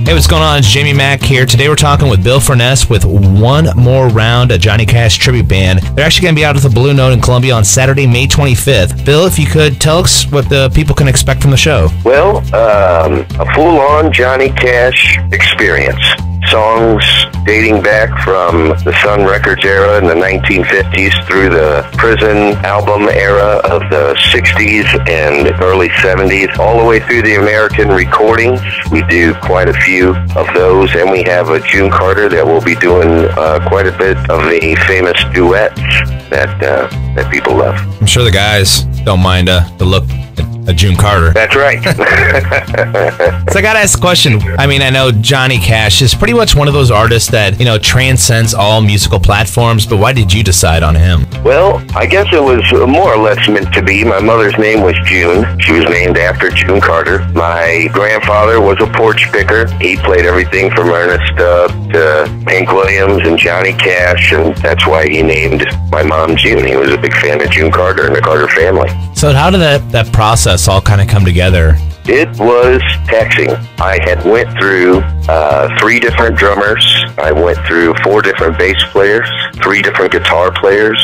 Hey, what's going on? It's Jamie Mack here. Today we're talking with Bill Forness with One More Round, a Johnny Cash tribute band. They're actually going to be out at the Blue Note in Columbia on Saturday, May 25th. Bill, if you could tell us what the people can expect from the show. Well, a full-on Johnny Cash experience. Songs dating back from the Sun Records era in the 1950s through the Prison album era of the 60s and early 70s, all the way through the American recordings. We do quite a few of those, and we have a June Carter that will be doing quite a bit of the famous duets that people love. I'm sure the guys don't mind the look at June Carter. That's right. So I gotta ask a question. I mean, I know Johnny Cash is pretty much one of those artists that, you know, transcends all musical platforms, but why did you decide on him? Well, I guess it was more or less meant to be. My mother's name was June. She was named after June Carter. My grandfather was a porch picker. He played everything from Ernest Stubb to Hank Williams and Johnny Cash, and that's why he named my mom June. He was a big fan of June Carter and the Carter family. So how did that process all kind of come together? It was taxing. I had went through 3 different drummers. I went through 4 different bass players, 3 different guitar players,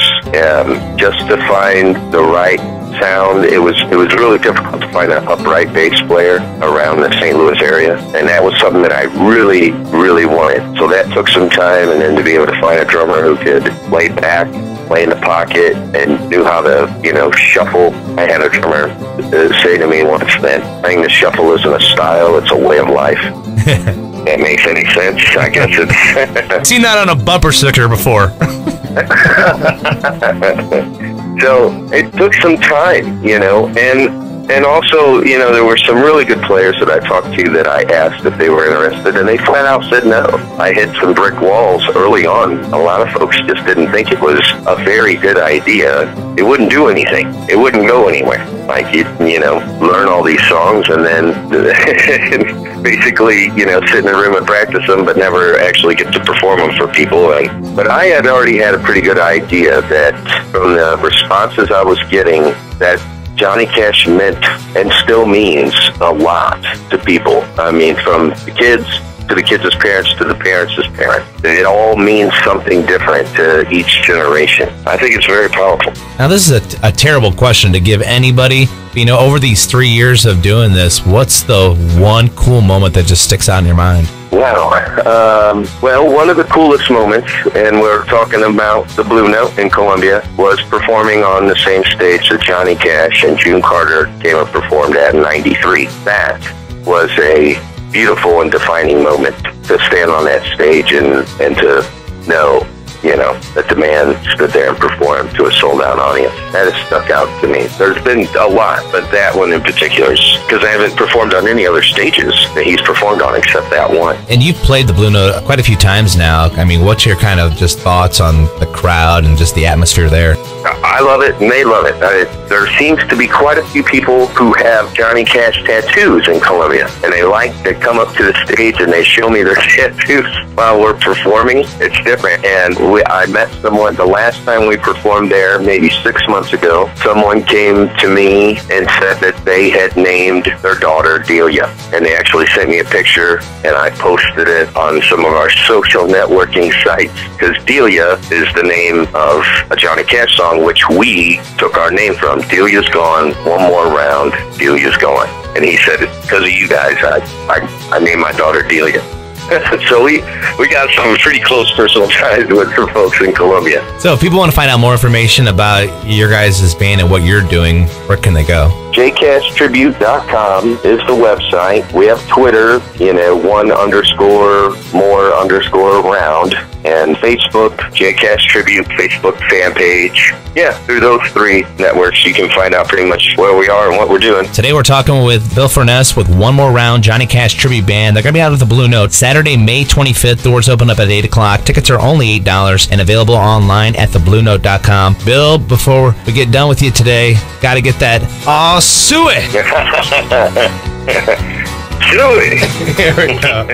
just to find the right sound. It was really difficult to find an upright bass player around the St. Louis area, and that was something that I really, really wanted. So that took some time, and then to be able to find a drummer who could lay back, play in the pocket, and knew how to, shuffle. I had a drummer say to me once that playing the shuffle isn't a style, it's a way of life. That makes any sense? I guess it's... Seen that on a bumper sticker before. So it took some time, and also, there were some really good players that I talked to that I asked if they were interested, and they flat out said no. I hit some brick walls early on. A lot of folks just didn't think it was a very good idea. It wouldn't do anything. It wouldn't go anywhere. Like, you learn all these songs and then basically, sit in a room and practice them, but never actually get to perform them for people. But I had already had a pretty good idea that from the responses I was getting that Johnny Cash meant and still means a lot to people. I mean, from the kids to the kids' parents to the parents' parents. It all means something different to each generation. I think it's very powerful. Now, this is a terrible question to give anybody. Over these 3 years of doing this, what's the one cool moment that just sticks out in your mind? Wow. Well, one of the coolest moments, and we're talking about the Blue Note in Columbia, was performing on the same stage that Johnny Cash and June Carter came and performed at in '93. That was a beautiful and defining moment to stand on that stage and to know, that the man stood there and performed to a sold-out audience. That has stuck out to me. There's been a lot, but that one in particular, because I haven't performed on any other stages that he's performed on except that one. And you've played the Blue Note quite a few times now. I mean, what's your kind of just thoughts on the crowd and just the atmosphere there? I love it, and they love it. There seems to be quite a few people who have Johnny Cash tattoos in Columbia, and they like to come up to the stage and they show me their tattoos while we're performing. It's different, and I met someone the last time we performed there, maybe 6 months ago. Someone came to me and said that they had named their daughter Delia, and they actually sent me a picture, and I posted it on some of our social networking sites, because Delia is the name of a Johnny Cash song, which we took our name from. Delia's gone, one more round, Delia's gone. And he said, because of you guys, I named my daughter Delia. So we got some pretty close personal ties with the folks in Columbia. So if people want to find out more information about your guys' band and what you're doing, where can they go? jcashtribute.com is the website. We have Twitter, 1_more_round, and Facebook, JCash Tribute, Facebook fan page. Yeah, through those 3 networks, you can find out pretty much where we are and what we're doing. Today we're talking with Bill Forness with One More Round, Johnny Cash Tribute Band. They're going to be out at the Blue Note Saturday, May 25th. Doors open up at 8 o'clock. Tickets are only $8 and available online at thebluenote.com. Bill, before we get done with you today, got to get that sue it. Sue it. Here we go.